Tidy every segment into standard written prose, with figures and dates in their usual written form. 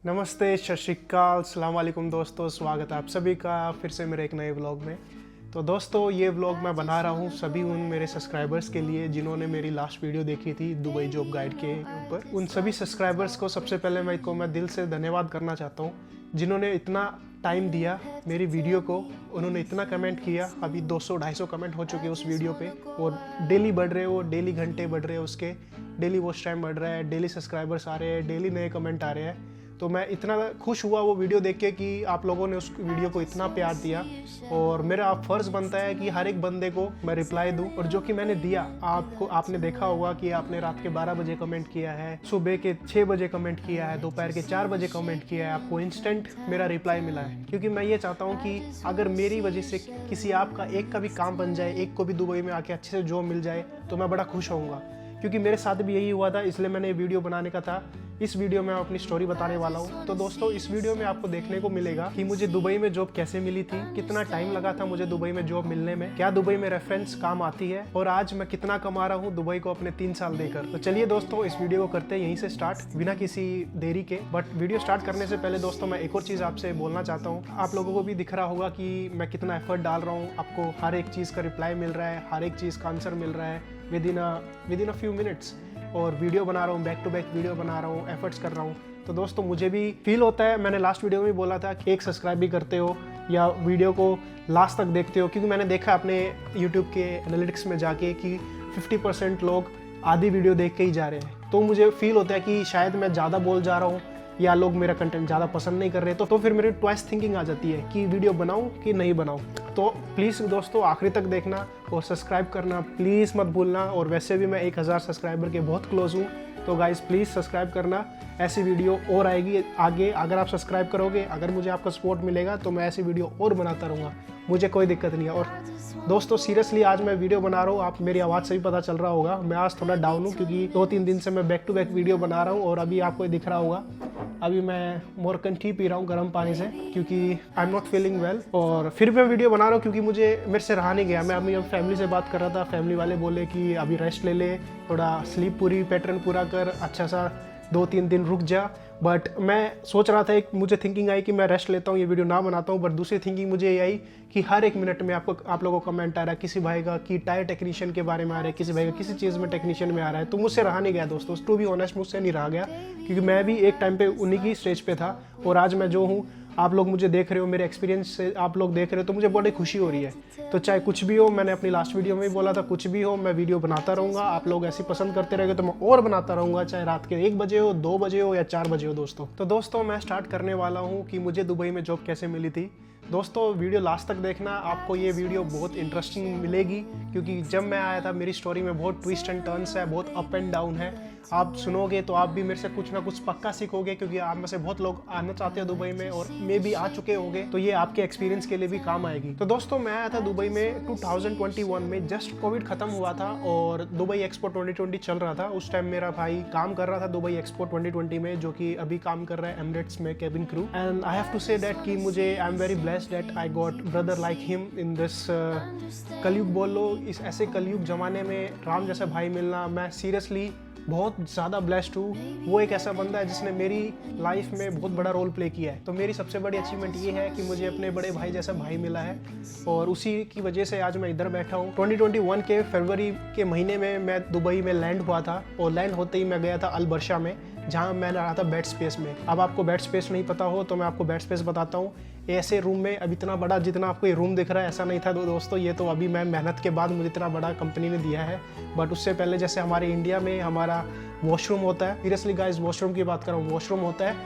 नमस्ते, सत श्री अकाल, अस्सलाम वालेकुम दोस्तों। स्वागत है आप सभी का फिर से मेरे एक नए व्लॉग में। तो दोस्तों ये व्लॉग मैं बना रहा हूँ सभी उन मेरे सब्सक्राइबर्स के लिए जिन्होंने मेरी लास्ट वीडियो देखी थी दुबई जॉब गाइड के ऊपर। उन सभी सब्सक्राइबर्स को सबसे पहले मैं दिल से धन्यवाद करना चाहता हूँ जिन्होंने इतना टाइम दिया मेरी वीडियो को। उन्होंने इतना कमेंट किया, अभी 200-250 कमेंट हो चुके हैं उस वीडियो पे और डेली बढ़ रहे हो, डेली घंटे बढ़ रहे हैं उसके, डेली वॉच टाइम बढ़ रहा है, डेली सब्सक्राइबर्स आ रहे हैं, डेली नए कमेंट आ रहे हैं। तो मैं इतना खुश हुआ वो वीडियो देख के कि आप लोगों ने उस वीडियो को इतना प्यार दिया और मेरा फ़र्ज़ बनता है कि हर एक बंदे को मैं रिप्लाई दूं। और जो कि मैंने दिया आपने देखा होगा कि आपने रात के 12 बजे कमेंट किया है, सुबह के 6 बजे कमेंट किया है, दोपहर के 4 बजे कमेंट किया है, आपको इंस्टेंट मेरा रिप्लाई मिला है। क्योंकि मैं ये चाहता हूँ कि अगर मेरी वजह से किसी आपका एक का भी काम बन जाए, एक को भी दुबई में आके अच्छे से जॉब मिल जाए तो मैं बड़ा खुश होऊंगा। क्योंकि मेरे साथ भी यही हुआ था, इसलिए मैंने ये वीडियो बनाने का था। इस वीडियो में मैं अपनी स्टोरी बताने वाला हूँ। तो दोस्तों इस वीडियो में आपको देखने को मिलेगा कि मुझे दुबई में जॉब कैसे मिली थी, कितना टाइम लगा था मुझे दुबई में जॉब मिलने में, क्या दुबई में रेफरेंस काम आती है और आज मैं कितना कमा रहा हूँ दुबई को अपने 3 साल देकर। तो चलिए दोस्तों इस वीडियो को करते हैं यहीं से स्टार्ट बिना किसी देरी के। बट वीडियो स्टार्ट करने से पहले दोस्तों मैं एक और चीज़ आपसे बोलना चाहता हूँ। आप लोगों को भी दिख रहा होगा कि मैं कितना एफर्ट डाल रहा हूँ, आपको हर एक चीज़ का रिप्लाई मिल रहा है, हर एक चीज़ का आंसर मिल रहा है with in a few minutes. और वीडियो बना रहा हूँ, बैक टू बैक वीडियो बना रहा हूँ, एफर्ट्स कर रहा हूँ। तो दोस्तों मुझे भी फील होता है, मैंने लास्ट वीडियो में भी बोला था कि एक सब्सक्राइब भी करते हो या वीडियो को लास्ट तक देखते हो। क्योंकि मैंने देखा अपने यूट्यूब के एनालिटिक्स में जाके कि 50% लोग आधी वीडियो देख के ही जा रहे हैं। तो मुझे फील होता है कि शायद मैं ज़्यादा बोल जा रहा हूँ या लोग मेरा कंटेंट ज़्यादा पसंद नहीं कर रहे। तो फिर मेरी ट्वाइस थिंकिंग आ जाती है कि वीडियो बनाऊँ कि नहीं बनाऊँ। तो प्लीज़ दोस्तों आखिरी तक देखना और सब्सक्राइब करना प्लीज़ मत भूलना। और वैसे भी मैं 1000 सब्सक्राइबर के बहुत क्लोज हूँ, तो गाइस प्लीज़ सब्सक्राइब करना। ऐसी वीडियो और आएगी आगे। अगर आप सब्सक्राइब करोगे, अगर मुझे आपका सपोर्ट मिलेगा तो मैं ऐसी वीडियो और बनाता रहूँगा, मुझे कोई दिक्कत नहीं है। और दोस्तों सीरियसली आज मैं वीडियो बना रहा हूँ, आप मेरी आवाज़ से भी पता चल रहा होगा मैं आज थोड़ा डाउन हूँ क्योंकि 2-3 दिन से मैं बैक टू बैक वीडियो बना रहा हूँ। और अभी आपको दिख रहा होगा अभी मैं मोरकन टी पी रहा हूँ गर्म पानी से क्योंकि I am not feeling well. और फिर मैं वीडियो बना रहा हूँ क्योंकि मेरे से रहा नहीं गया। मैं अभी फैमिली से बात कर रहा था, फैमिली वाले बोले कि अभी रेस्ट ले ले, थोड़ा स्लीप पूरी पैटर्न पूरा कर, अच्छा सा 2-3 दिन रुक जा। बट मैं सोच रहा था, एक मुझे थिंकिंग आई कि मैं रेस्ट लेता हूँ, ये वीडियो ना बनाता हूँ। बट दूसरी थिंकिंग मुझे ये आई कि हर एक मिनट में आप लोगों को कमेंट आ रहा है, किसी भाई का कि टायर टेक्नीशियन के बारे में आ रहा है, किसी भाई का किसी चीज़ में टेक्नीशियन में आ रहा है। तो मुझसे रहा नहीं गया दोस्तों, टू बी ऑनेस्ट मुझसे नहीं रहा गया क्योंकि मैं भी एक टाइम पे उन्हीं की स्टेज पे था। और आज मैं जो हूँ, आप लोग मुझे देख रहे हो, मेरे एक्सपीरियंस से आप लोग देख रहे हो, तो मुझे बड़ी खुशी हो रही है। तो चाहे कुछ भी हो, मैंने अपनी लास्ट वीडियो में भी बोला था, कुछ भी हो मैं वीडियो बनाता रहूँगा। आप लोग ऐसी पसंद करते रहेंगे तो मैं और बनाता रहूँगा, चाहे रात के 1 बजे हो, 2 बजे हो या 4 बजे हो दोस्तों। तो दोस्तों मैं स्टार्ट करने वाला हूँ कि मुझे दुबई में जॉब कैसे मिली थी। दोस्तों वीडियो लास्ट तक देखना, आपको ये वीडियो बहुत इंटरेस्टिंग मिलेगी क्योंकि जब मैं आया था मेरी स्टोरी में बहुत ट्विस्ट एंड टर्न्स है, बहुत अप एंड डाउन है। आप सुनोगे तो आप भी मेरे से कुछ ना कुछ पक्का सीखोगे क्योंकि आप में से बहुत लोग आना चाहते हैं दुबई में और मे भी आ चुके होंगे, तो ये आपके एक्सपीरियंस के लिए भी काम आएगी। तो दोस्तों मैं आया था दुबई में 2021 में, जस्ट कोविड खत्म हुआ था और दुबई एक्सपो 2020 चल रहा था। उस टाइम मेरा भाई काम कर रहा था दुबई एक्सपो 2020 में, जो कि अभी काम कर रहा है एमिरेट्स में cabin crew. And I have to say that कि मुझे I am very blessed that I got brother like him in this कलयुग बोल लो, इस ऐसे कलयुग जमाने में राम जैसा भाई मिलना, मैं सीरियसली बहुत ज़्यादा ब्लेस्ड हूँ। वो एक ऐसा बंदा है जिसने मेरी लाइफ में बहुत बड़ा रोल प्ले किया है। तो मेरी सबसे बड़ी अचीवमेंट ये है कि मुझे अपने बड़े भाई जैसा भाई मिला है और उसी की वजह से आज मैं इधर बैठा हूँ। 2021 के फरवरी के महीने में मैं दुबई में लैंड हुआ था और लैंड होते ही मैं गया था अल बरशा में, जहाँ मैं रहा था बेड स्पेस में। अब आपको बेड स्पेस नहीं पता हो तो मैं आपको बेड स्पेस बताता हूँ। ऐसे रूम में अब इतना बड़ा जितना आपको ये रूम दिख रहा है ऐसा नहीं था दोस्तों, ये तो अभी मैं मेहनत के बाद मुझे इतना बड़ा कंपनी ने दिया है। बट उससे पहले जैसे हमारे इंडिया में हमारा वॉशरूम होता है, सीरियसली गाइस वॉशरूम की बात कर रहा हूँ, वॉशरूम होता है,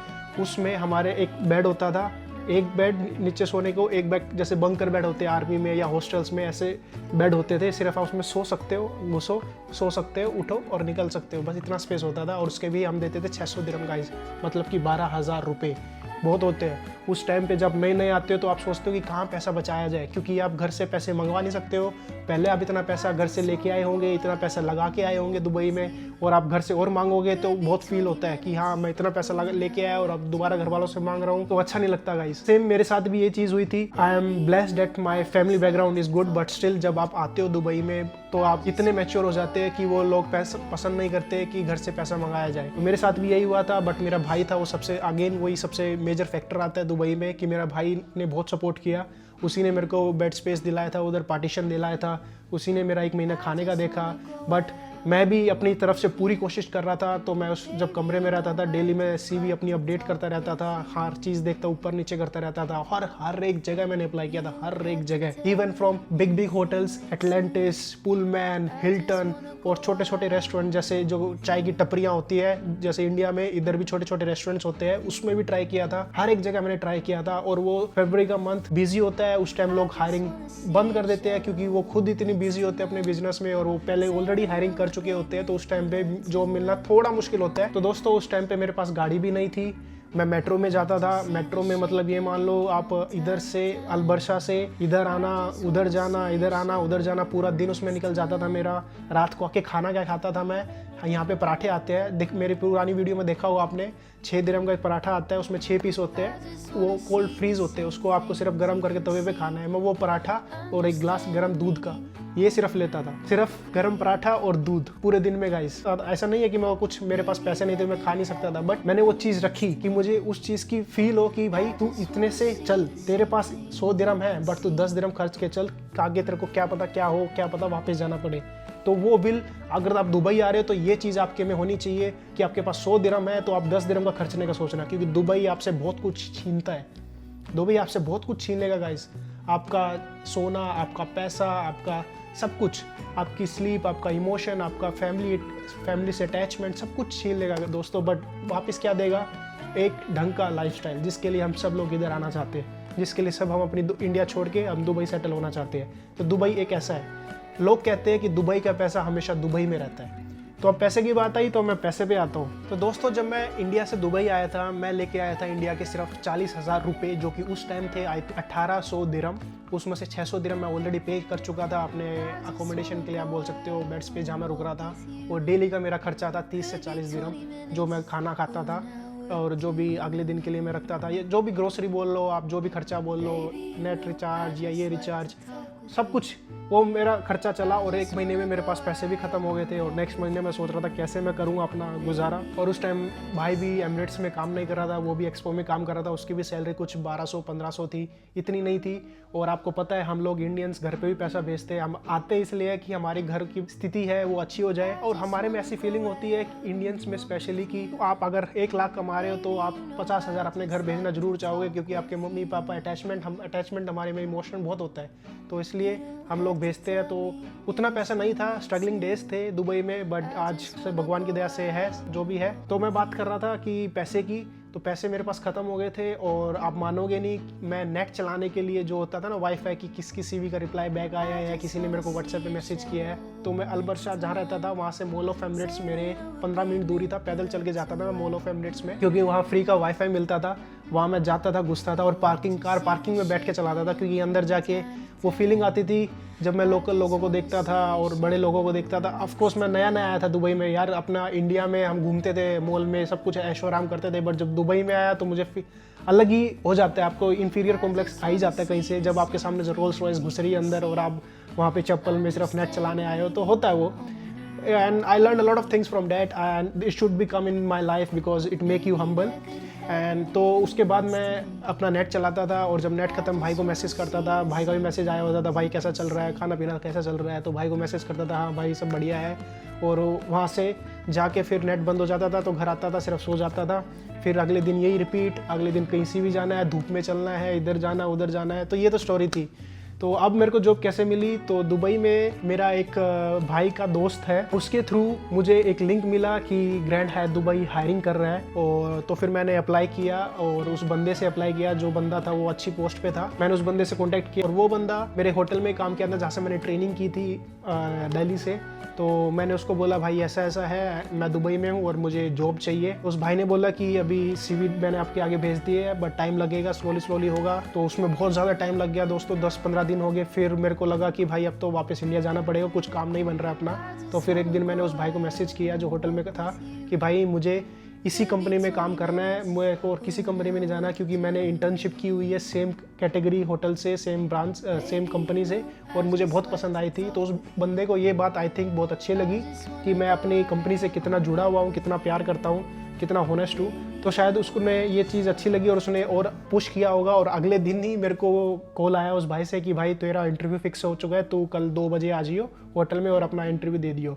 उसमें हमारे एक बेड होता था, एक बेड नीचे सोने को, एक बेड जैसे बंकर बेड होते हैं आर्मी में या हॉस्टल्स में, ऐसे बेड होते थे। सिर्फ आप उसमें सो सकते हो, घुसो, सो सकते हो, उठो और निकल सकते हो, बस इतना स्पेस होता था। और उसके भी हम देते थे 600 दिरहम गाइस, मतलब कि 12,000 रुपये बहुत होते हैं। उस टाइम पे जब नए नए आते हो तो आप सोचते हो कि कहाँ पैसा बचाया जाए, क्योंकि आप घर से पैसे मंगवा नहीं सकते हो, पहले आप इतना पैसा घर से लेके आए होंगे, इतना पैसा लगा के आए होंगे दुबई में, और आप घर से और मांगोगे तो बहुत फील होता है कि हाँ मैं इतना पैसा लेके आया और अब दोबारा घर वालों से मांग रहा हूँ, तो अच्छा नहीं लगता गाइस। सेम मेरे साथ भी ये चीज़ हुई थी। I am blessed that my family background is good, but still जब आप आते हो दुबई में तो आप इतने मैच्योर हो जाते हैं कि वो लोग पैसा पसंद नहीं करते कि घर से पैसा मंगाया जाए। तो मेरे साथ भी यही हुआ था, बट मेरा भाई था वो सबसे अगेन वही सबसे मेजर फैक्टर आता है दुबई में कि मेरा भाई ने बहुत सपोर्ट किया। उसी ने मेरे को बेड स्पेस दिलाया था, उधर पार्टीशन दिलाया था, उसी ने मेरा 1 महीना खाने का देखा। बट मैं भी अपनी तरफ से पूरी कोशिश कर रहा था। तो मैं उस जब कमरे में रहता था डेली में CV अपनी अपडेट करता रहता था, हर चीज़ देखता ऊपर नीचे करता रहता था, और हर एक जगह मैंने अप्लाई किया था, हर एक जगह, even from big hotels, Atlantis, Pullman, Hilton, और छोटे छोटे रेस्टोरेंट जैसे जो चाय की टपरियाँ होती है जैसे इंडिया में, इधर भी छोटे छोटे रेस्टोरेंट्स होते हैं, उसमें भी ट्राई किया था। हर एक जगह मैंने ट्राई किया था। और वो फरवरी का मंथ बिजी होता है, उस टाइम लोग हायरिंग बंद कर देते हैं क्योंकि वो खुद इतनी बिजी होते हैं अपने बिजनेस में, और वो पहले ऑलरेडी हायरिंग कर चुके होते हैं, तो उस टाइम पे जॉब मिलना थोड़ा मुश्किल होता है। तो दोस्तों उस टाइम पे मेरे पास गाड़ी भी नहीं थी, मैं मेट्रो में जाता था। मेट्रो में मतलब ये मान लो आप इधर से अलबरसा से इधर आना, उधर जाना, इधर आना, उधर जाना, पूरा दिन उसमें निकल जाता था मेरा। रात को आके खाना क्या खाता था मैं, यहाँ पे पराठे आते हैं, देख मेरी पुरानी वीडियो में देखा होगा आपने, 6 दिरहम का एक पराठा आता है, उसमें 6 पीस होते हैं, वो कोल्ड फ्रीज होते हैं, उसको आपको सिर्फ गर्म करके तवे पे खाना है। मैं वो पराठा और 1 गिलास गर्म दूध का ये सिर्फ लेता था, सिर्फ गर्म पराठा और दूध पूरे दिन में गाइस। ऐसा नहीं है कि मैं कुछ मेरे पास पैसे नहीं थे मैं खा नहीं सकता था, बट मैंने वो चीज़ रखी कि मुझे उस चीज़ की फील हो कि भाई तू इतने से चल, तेरे पास 100 दिरहम है बट तू 10 दिरहम खर्च के चल, आगे तेरे को क्या पता क्या हो, क्या पता वापस जाना पड़े। तो वो बिल अगर आप दुबई आ रहे हो तो ये चीज़ आपके में होनी चाहिए कि आपके पास 100 दिरहम है तो आप 10 दिरहम का खर्चने का सोचना, क्योंकि दुबई आपसे बहुत कुछ छीनता है। दुबई आपसे बहुत कुछ छीन लेगा गाइस, आपका सोना, आपका पैसा, आपका सब कुछ, आपकी स्लीप, आपका इमोशन, आपका फैमिली से अटैचमेंट, सब कुछ छीन लेगा दोस्तों। बट वापस क्या देगा, एक ढंग का लाइफस्टाइल, जिसके लिए हम सब लोग इधर आना चाहते हैं, जिसके लिए सब हम अपनी इंडिया छोड़ के हम दुबई सेटल होना चाहते हैं। तो दुबई एक ऐसा है, लोग कहते हैं कि दुबई का पैसा हमेशा दुबई में रहता है। तो अब पैसे की बात आई तो मैं पैसे पे आता हूँ। तो दोस्तों जब मैं इंडिया से दुबई आया था, मैं लेके आया था इंडिया के सिर्फ 40,000 रुपये, जो कि उस टाइम थे 1800 दिरहम। उसमें से 600 दिरहम मैं ऑलरेडी पे कर चुका था अपने अकोमोडेशन के लिए, आप बोल सकते हो, बेड्स पे जहाँ मैं रुक रहा था। और डेली का मेरा खर्चा था 30 से 40 दिरहम, जो मैं खाना खाता था और जो भी अगले दिन के लिए मैं रखता था, ये जो भी ग्रोसरी बोल लो आप, जो भी खर्चा बोल लो, नेट रिचार्ज या ये रिचार्ज, सब कुछ वो मेरा खर्चा चला। और 1 महीने में मेरे पास पैसे भी ख़त्म हो गए थे, और नेक्स्ट महीने मैं सोच रहा था कैसे मैं करूँगा अपना गुजारा। और उस टाइम भाई भी एमिरेट्स में काम नहीं कर रहा था, वो भी एक्सपो में काम कर रहा था, उसकी भी सैलरी कुछ 1200-1500 थी, इतनी नहीं थी। और आपको पता है हम लोग इंडियंस घर पे भी पैसा भेजते हैं, हम आते इसलिए कि हमारे घर की स्थिति है वो अच्छी हो जाए। और हमारे में ऐसी फीलिंग होती है इंडियंस में स्पेशली कि आप अगर 1 लाख कमा रहे हो तो आप 50,000 अपने घर भेजना जरूर चाहोगे, क्योंकि आपके मम्मी पापा अटैचमेंट हमारे में इमोशन बहुत होता है, तो इसलिए हम लोग भेजते हैं। तो उतना पैसा नहीं था, स्ट्रगलिंग डेज थे दुबई में, बट आज से भगवान की दया से है जो भी है। तो मैं बात कर रहा था कि पैसे की, तो पैसे मेरे पास ख़त्म हो गए थे। और आप मानोगे नहीं, मैं नेट चलाने के लिए जो होता था ना वाईफाई की, किसकी CV का रिप्लाई बैक आया है या किसी ने मेरे को व्हाट्सएप पे मैसेज किया है, तो मैं अलबरशाह जहाँ रहता था वहाँ से मॉल ऑफ एमिरेट्स मेरे 15 मिनट दूरी था, पैदल चल के जाता था मैं मॉल ऑफ एमिरेट्स में, क्योंकि वहाँ फ्री का वाईफाई मिलता था। वहाँ मैं जाता था, घुसता था और पार्किंग में बैठ के चलाता था, क्योंकि अंदर जाके वो फीलिंग आती थी जब मैं लोकल लोगों को देखता था और बड़े लोगों को देखता था। ऑफ कोर्स मैं नया आया था दुबई में यार, अपना इंडिया में हम घूमते थे मॉल में, सब कुछ ऐशो आराम करते थे, बट जब दुबई में आया तो मुझे अलग ही हो जाता है, आपको इन्फीरियर कॉम्प्लेक्स आ ही जाता है कहीं से, जब आपके सामने जो रोल्स रॉयस घुस रही है अंदर और आप वहाँ पे चप्पल में सिर्फ नेट चलाने आए हो, तो होता है वो। And I learn a lot of things from that, and it should be come in my life because it make you humble. And तो उसके बाद मैं अपना नेट चलाता था, और जब नेट खत्म भाई को मैसेज करता था, भाई का भी मैसेज आया होता था, भाई कैसा चल रहा है, खाना पीना कैसा चल रहा है, तो भाई को मैसेज करता था, हाँ भाई सब बढ़िया है। और वहाँ से जाके फिर नेट बंद हो जाता था, तो घर आता था, सिर्फ सो जाता था। फिर अगले दिन यही रिपीट, अगले दिन कहीं से भी जाना है, धूप में चलना है, इधर जाना उधर जाना है, तो ये तो स्टोरी थी। तो अब मेरे को जॉब कैसे मिली, तो दुबई में मेरा एक भाई का दोस्त है, उसके थ्रू मुझे एक लिंक मिला कि ग्रैंड हायत दुबई हायरिंग कर रहा है। और तो फिर मैंने अप्लाई किया, और उस बंदे से अप्लाई किया, जो बंदा था वो अच्छी पोस्ट पे था, मैंने उस बंदे से कॉन्टैक्ट किया, और वो बंदा मेरे होटल में काम किया था जहाँ से मैंने ट्रेनिंग की थी दिल्ली से। तो मैंने उसको बोला भाई ऐसा ऐसा है, मैं दुबई में हूँ और मुझे जॉब चाहिए। उस भाई ने बोला कि अभी CV मैंने आपके आगे भेज दी है, बट टाइम लगेगा, स्लोली होगा। तो उसमें बहुत ज़्यादा टाइम लग गया दोस्तों, 10-15 दिन हो गए, फिर मेरे को लगा कि भाई अब तो वापस इंडिया जाना पड़ेगा, कुछ काम नहीं बन रहा अपना। तो फिर एक दिन मैंने उस भाई को मैसेज किया जो होटल में था कि भाई मुझे इसी कंपनी में काम करना है, मेरे को और किसी कंपनी में नहीं जाना, क्योंकि मैंने इंटर्नशिप की हुई है सेम कैटेगरी होटल से, सेम ब्रांच, सेम कंपनी से, और मुझे बहुत पसंद आई थी। तो उस बंदे को ये बात आई थिंक बहुत अच्छी लगी कि मैं अपनी कंपनी से कितना जुड़ा हुआ हूँ, कितना प्यार करता हूँ, कितना होनेस्ट हूँ। तो शायद उसको ने ये चीज़ अच्छी लगी और उसने और पुश किया होगा। और अगले दिन ही मेरे को कॉल आया उस भाई से कि भाई तेरा इंटरव्यू फिक्स हो चुका है, तू कल 2 बजे आ जाइयो होटल में और अपना इंटरव्यू दे दियो।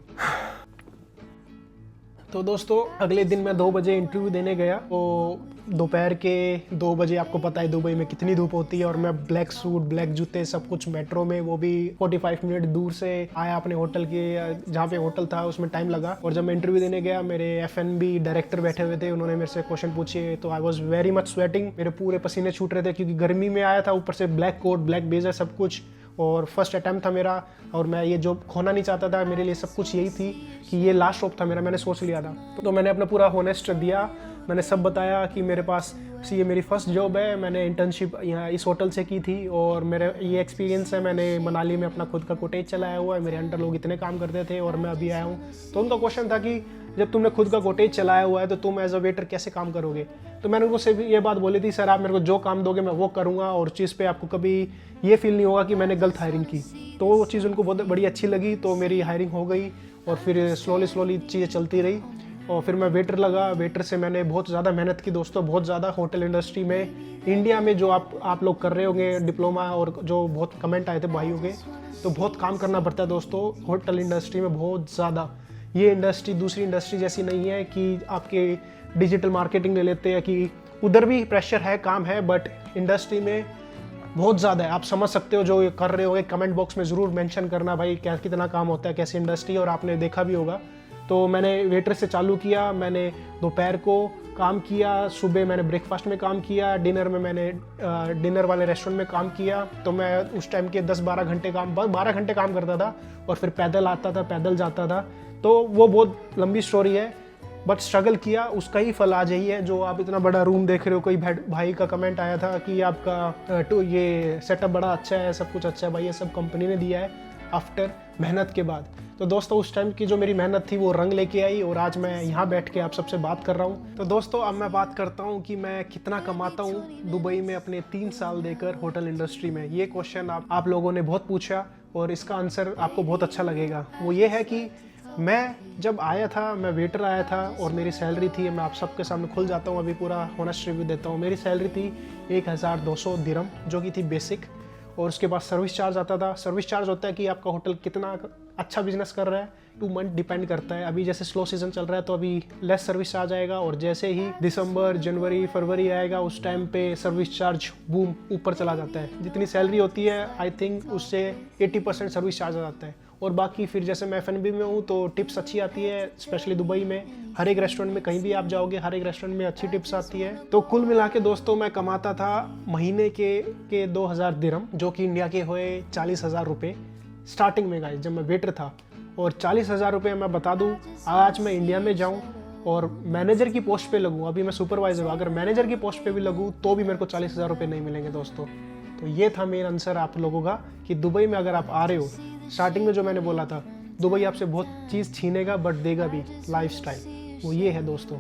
तो दोस्तों अगले दिन मैं 2 बजे इंटरव्यू देने गया। तो दोपहर के 2 बजे, आपको पता है दुबई में कितनी धूप होती है, और मैं ब्लैक सूट, ब्लैक जूते, सब कुछ मेट्रो में, वो भी 45 मिनट दूर से आया अपने होटल के, जहाँ पे होटल था उसमें टाइम लगा। और जब मैं इंटरव्यू देने गया, मेरे F&B डायरेक्टर बैठे हुए थे, उन्होंने मेरे से क्वेश्चन पूछे। तो I was very much sweating, मेरे पूरे पसीने छूट रहे थे क्योंकि गर्मी में आया था, ऊपर से ब्लैक कोट, ब्लैक ब्लेजर, सब कुछ। और फर्स्ट अटैम्प्ट था मेरा, और मैं ये जॉब खोना नहीं चाहता था। मेरे लिए सब कुछ यही थी कि ये लास्ट जॉब था मेरा, मैंने सोच लिया था। तो मैंने अपना पूरा होनेस्ट दिया, मैंने सब बताया कि मेरे पास ये मेरी फर्स्ट जॉब है, मैंने इंटर्नशिप यहाँ इस होटल से की थी, और मेरा ये एक्सपीरियंस है, मैंने मनाली में अपना खुद का कॉटेज चलाया हुआ है, मेरे अंडर लोग इतने काम करते थे और मैं अभी आया हूँ। तो उनका क्वेश्चन था कि जब तुमने खुद का कॉटेज चलाया हुआ है तो तुम एज अ वेटर कैसे काम करोगे। तो मैंने उनको सिर्फ ये बात बोली थी, सर आप मेरे को जो काम दोगे मैं वो करूँगा, और चीज़ पे आपको कभी ये फील नहीं होगा कि मैंने गलत हायरिंग की। तो वो चीज़ उनको बहुत बड़ी अच्छी लगी। तो मेरी हायरिंग हो गई और फिर स्लोली चीज़ें चलती रही, और फिर मैं वेटर लगा। वेटर से मैंने बहुत ज़्यादा मेहनत की दोस्तों, बहुत ज़्यादा। होटल इंडस्ट्री में इंडिया में जो आप लोग कर रहे होंगे डिप्लोमा, और जो बहुत कमेंट आए थे भाइयों के, तो बहुत काम करना पड़ता है दोस्तों होटल इंडस्ट्री में, बहुत ज़्यादा। ये इंडस्ट्री दूसरी इंडस्ट्री जैसी नहीं है कि आपके डिजिटल मार्केटिंग ले लेते हैं, कि उधर भी प्रेशर है, काम है, बट इंडस्ट्री में बहुत ज़्यादा है। आप समझ सकते हो, जो ये कर रहे हो कमेंट बॉक्स में ज़रूर मेंशन करना भाई क्या कितना काम होता है, कैसी इंडस्ट्री, और आपने देखा भी होगा। तो मैंने वेटर से चालू किया, मैंने दोपहर को काम किया, सुबह मैंने ब्रेकफास्ट में काम किया, डिनर में मैंने डिनर वाले रेस्टोरेंट में काम किया। तो मैं उस टाइम के 10-12 घंटे काम, 12 घंटे काम करता था, और फिर पैदल आता था, पैदल जाता था। तो वो बहुत लंबी स्टोरी है, बट स्ट्रगल किया, उसका ही फल आज यही है। जो आप इतना बड़ा रूम देख रहे हो, कोई भाई का कमेंट आया था कि आपका ये सेटअप बड़ा अच्छा है, सब कुछ अच्छा है, भाई ये सब कंपनी ने दिया है आफ्टर मेहनत के बाद। तो दोस्तों उस टाइम की जो मेरी मेहनत थी वो रंग लेके आई, और आज मैं यहाँ बैठ के आप सबसे बात कर रहा हूँ। तो दोस्तों अब मैं बात करता हूँ कि मैं कितना कमाता हूँ दुबई में अपने 3 साल देकर होटल इंडस्ट्री में। ये क्वेश्चन आप लोगों ने बहुत पूछा, और इसका आंसर आपको बहुत अच्छा लगेगा। वो ये है कि मैं जब आया था, मैं वेटर आया था, और मेरी सैलरी थी, मैं आप सबके सामने खुल जाता हूँ, अभी पूरा होनेस्ट रिव्यू देता हूँ। मेरी सैलरी थी 1200 दिरहम, जो कि थी बेसिक, और उसके बाद सर्विस चार्ज आता था। सर्विस चार्ज होता है कि आपका होटल कितना अच्छा बिजनेस कर रहा है, 2 मंथ डिपेंड करता है। अभी जैसे स्लो सीजन चल रहा है तो अभी लेस सर्विस चार्ज आएगा, और जैसे ही दिसंबर, जनवरी, फरवरी आएगा उस टाइम पे सर्विस चार्ज बूम ऊपर चला जाता है। जितनी सैलरी होती है आई थिंक उससे 80% सर्विस चार्ज आ जाता है। और बाकी फिर जैसे मैं F&B में हूँ तो टिप्स अच्छी आती है, स्पेशली दुबई में। हर एक रेस्टोरेंट में कहीं भी आप जाओगे, हर एक रेस्टोरेंट में अच्छी टिप्स आती है। तो कुल मिला के दोस्तों मैं कमाता था महीने के 2000 दिरहम, जो कि इंडिया के हुए 40,000 रुपये स्टार्टिंग में गाइस, जब मैं वेटर था। और 40,000 रुपये मैं बता दूँ, आज मैं इंडिया में जाऊँ और मैनेजर की पोस्ट पे लगूँ, अभी मैं सुपरवाइजर हूँ, अगर मैनेजर की पोस्ट पे भी लगूँ तो भी मेरे को 40,000 रुपये नहीं मिलेंगे दोस्तों। तो ये था मेन आंसर आप लोगों का कि दुबई में अगर आप आ रहे हो, स्टार्टिंग में जो मैंने बोला था, दुबई आपसे बहुत चीज़ छीनेगा बट देगा भी, लाइफस्टाइल। वो ये है दोस्तों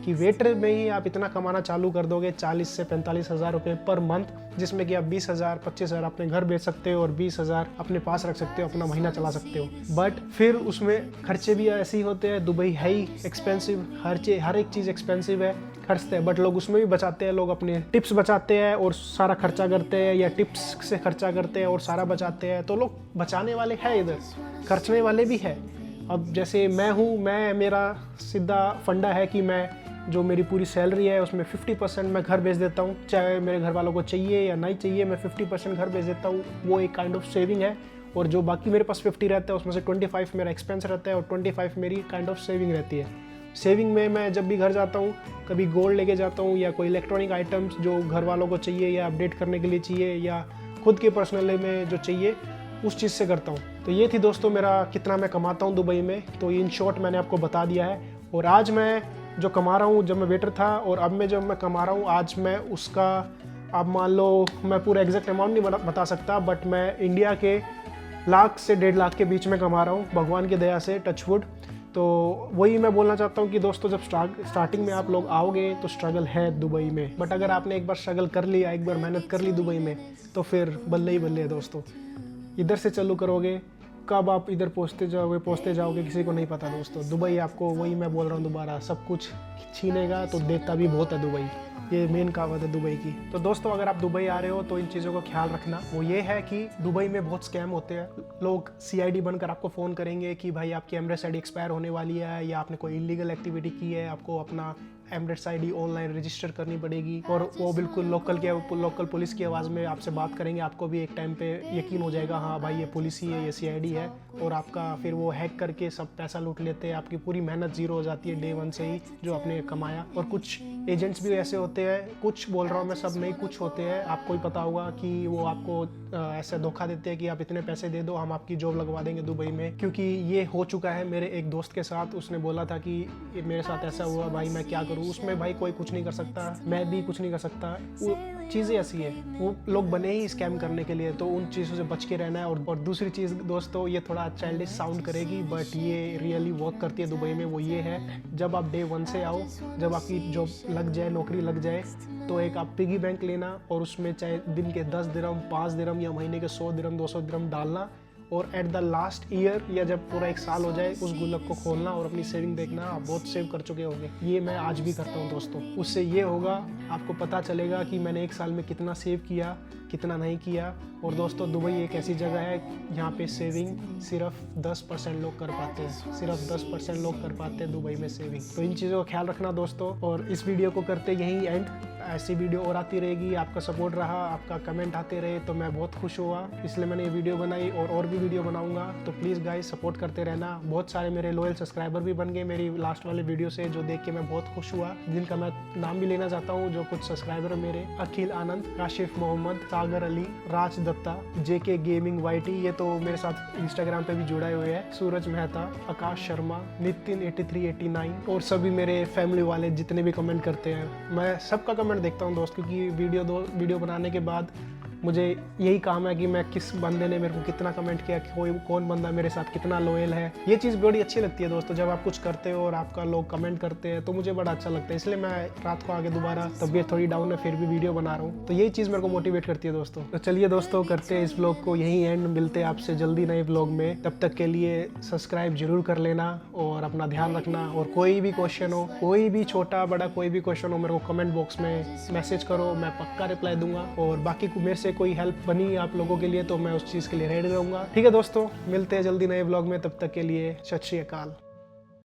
कि वेटर में ही आप इतना कमाना चालू कर दोगे 40 से 45,000 रुपये पर मंथ, जिसमें कि आप 20,000 25,000 अपने घर बेच सकते हो और 20,000 अपने पास रख सकते हो, अपना महीना चला सकते हो। बट फिर उसमें खर्चे भी ऐसे ही होते हैं, दुबई है ही एक्सपेंसिव, हर एक चीज़ एक्सपेंसिव है, खर्चते हैं, बट लोग उसमें भी बचाते हैं। लोग अपने टिप्स बचाते हैं और सारा खर्चा करते हैं, या टिप्स से खर्चा करते हैं और सारा बचाते हैं। तो लोग बचाने वाले हैं इधर, खर्चने वाले भी है। अब जैसे मैं हूँ, मेरा सीधा फंडा है कि मैं जो मेरी पूरी सैलरी है उसमें 50% मैं घर भेज देता हूँ, चाहे मेरे घर वालों को चाहिए या नहीं चाहिए, मैं 50% घर भेज देता हूँ। वो एक काइंड ऑफ सेविंग है। और जो बाकी मेरे पास 50 रहता है उसमें से 25 मेरा एक्सपेंस रहता है और 25 मेरी काइंड ऑफ सेविंग रहती है। सेविंग में मैं जब भी घर जाता हूँ, कभी गोल्ड लेके जाता हूँ, या कोई इलेक्ट्रॉनिक आइटम्स जो घर वालों को चाहिए या अपडेट करने के लिए चाहिए, या खुद के पर्सनल में जो चाहिए, उस चीज़ से करता हूँ। तो ये थी दोस्तों मेरा कितना मैं कमाता हूँ दुबई में। तो इन शॉर्ट मैंने आपको बता दिया है। और आज मैं जो कमा रहा हूँ, जब मैं वेटर था और अब मैं जब मैं कमा रहा हूँ, आज मैं उसका आप मान लो, मैं पूरा एग्जैक्ट अमाउंट नहीं बता सकता, बट मैं इंडिया के लाख से 1.5 लाख के बीच में कमा रहा हूँ भगवान की दया से, टचवुड। तो वही मैं बोलना चाहता हूँ कि दोस्तों, जब स्टार्टिंग में आप लोग आओगे तो स्ट्रगल है दुबई में, बट अगर आपने एक बार स्ट्रगल कर लिया, एक बार मेहनत कर ली दुबई में, तो फिर बल्ले ही बल्ले है दोस्तों। इधर से चालू करोगे, कब आप इधर पहुँचते जाओगे किसी को नहीं पता दोस्तों। दुबई आपको, वही मैं बोल रहा हूँ दोबारा, सब कुछ छीनेगा तो देता भी बहुत है दुबई। ये मेन कहावत है दुबई की। तो दोस्तों, अगर आप दुबई आ रहे हो तो इन चीज़ों का ख्याल रखना। वो ये है कि दुबई में बहुत स्कैम होते हैं। लोग CID बनकर आपको फ़ोन करेंगे कि भाई आपकी एमरेट्स ID एक्सपायर होने वाली है, या आपने कोई इलीगल एक्टिविटी की है, आपको अपना एमरेट्स ID ऑनलाइन रजिस्टर करनी पड़ेगी। और वो बिल्कुल लोकल पुलिस की आवाज़ में आपसे बात करेंगे। आपको भी एक टाइम पे यकीन हो जाएगा, हाँ भाई ये पुलिस ही है, ये CID है। और आपका फिर वो हैक करके सब पैसा लूट लेते हैं। आपकी पूरी मेहनत ज़ीरो हो जाती है डे 1 से ही, जो आपने कमाया। और कुछ एजेंट्स भी ऐसे होते हैं, कुछ बोल रहा हूँ मैं, सब नहीं, कुछ होते हैं, आपको ही पता होगा कि वो आपको ऐसे धोखा देते हैं कि आप इतने पैसे दे दो, हम आपकी जॉब लगवा देंगे दुबई में। क्योंकि ये हो चुका है मेरे एक दोस्त के साथ। उसने बोला था कि मेरे साथ ऐसा हुआ, भाई मैं क्या करूँ। उसमें भाई कोई कुछ नहीं कर सकता, मैं भी कुछ नहीं कर सकता। वो चीज़ें ऐसी है, वो लोग बने ही स्कैम करने के लिए, तो उन चीज़ों से बच के रहना है। और दूसरी चीज़ दोस्तों, ये थोड़ा चाइल्डिश साउंड करेगी, बट ये रियली वर्क करती है दुबई में। वो ये है, जब आप डे 1 से आओ, जब आपकी जॉब लग जाए, नौकरी लग जाए, तो एक आप पिगी बैंक लेना और उसमें चाहे दिन के 10 दिरहम, 5 दिरहम, या महीने के 100 दिरहम, 200 दिरहम डालना। और एट द लास्ट ईयर, या जब पूरा 1 साल हो जाए, उस गुल्लक को खोलना और अपनी सेविंग देखना, आप बहुत सेव कर चुके होंगे। ये मैं आज भी करता हूँ दोस्तों। उससे ये होगा, आपको पता चलेगा कि मैंने 1 साल में कितना सेव किया, कितना नहीं किया। और दोस्तों, दुबई एक ऐसी जगह है, यहाँ पे सेविंग सिर्फ 10% लोग कर पाते हैं। सिर्फ 10% लोग कर पाते हैं दुबई में सेविंग। तो इन चीज़ों का ख्याल रखना दोस्तों। और इस वीडियो को करते यहीं एंड। ऐसी वीडियो और आती रहेगी, आपका सपोर्ट रहा, आपका कमेंट आते रहे, तो मैं बहुत खुश हुआ। इसलिए मैंने ये वीडियो बनाई, और भी वीडियो बनाऊंगा। तो प्लीज़ गाइस, सपोर्ट करते रहना। बहुत सारे मेरे लॉयल सब्सक्राइबर भी बन गए मेरी लास्ट वाले वीडियो से, जो देख के मैं बहुत खुश हुआ, जिनका मैं नाम भी लेना चाहता हूँ। जो कुछ सब्सक्राइबर मेरे: अखिल आनंद, काशिफ मोहम्मद, सागर अली, राज दत्ता, JK गेमिंग YT, ये तो मेरे साथ इंस्टाग्राम पे भी जुड़े हुए हैं, सूरज मेहता, आकाश शर्मा, नितिन 8389, और सभी मेरे फैमिली वाले जितने भी कमेंट करते हैं। मैं सबका कमेंट देखता हूँ दोस्त, क्योंकि वीडियो बनाने के बाद मुझे यही काम है कि मैं किस बंदे ने मेरे को कितना कमेंट किया, कौन बंदा मेरे साथ कितना लॉयल है। ये चीज़ बड़ी अच्छी लगती है दोस्तों, जब आप कुछ करते हो और आपका लोग कमेंट करते हैं, तो मुझे बड़ा अच्छा लगता है। इसलिए मैं रात को आगे दोबारा, तबीयत थोड़ी डाउन है, फिर भी वीडियो बना रहा हूँ। तो यही चीज़ मेरे को मोटिवेट करती है दोस्तों। तो चलिए दोस्तों, करते हैं इस ब्लॉग को यहीं एंड। मिलते हैं आपसे जल्दी नए ब्लॉग में। तब तक के लिए सब्सक्राइब जरूर कर लेना और अपना ध्यान रखना। और कोई भी क्वेश्चन हो, कोई भी छोटा बड़ा कोई भी क्वेश्चन हो, मेरे को कमेंट बॉक्स में मैसेज करो, मैं पक्का रिप्लाई दूंगा। और बाकी मेरे से कोई हेल्प बनी आप लोगों के लिए, तो मैं उस चीज़ के लिए रेडी रहूंगा। ठीक है दोस्तों, मिलते हैं जल्दी नए ब्लॉग में। तब तक के लिए सत श्री अकाल।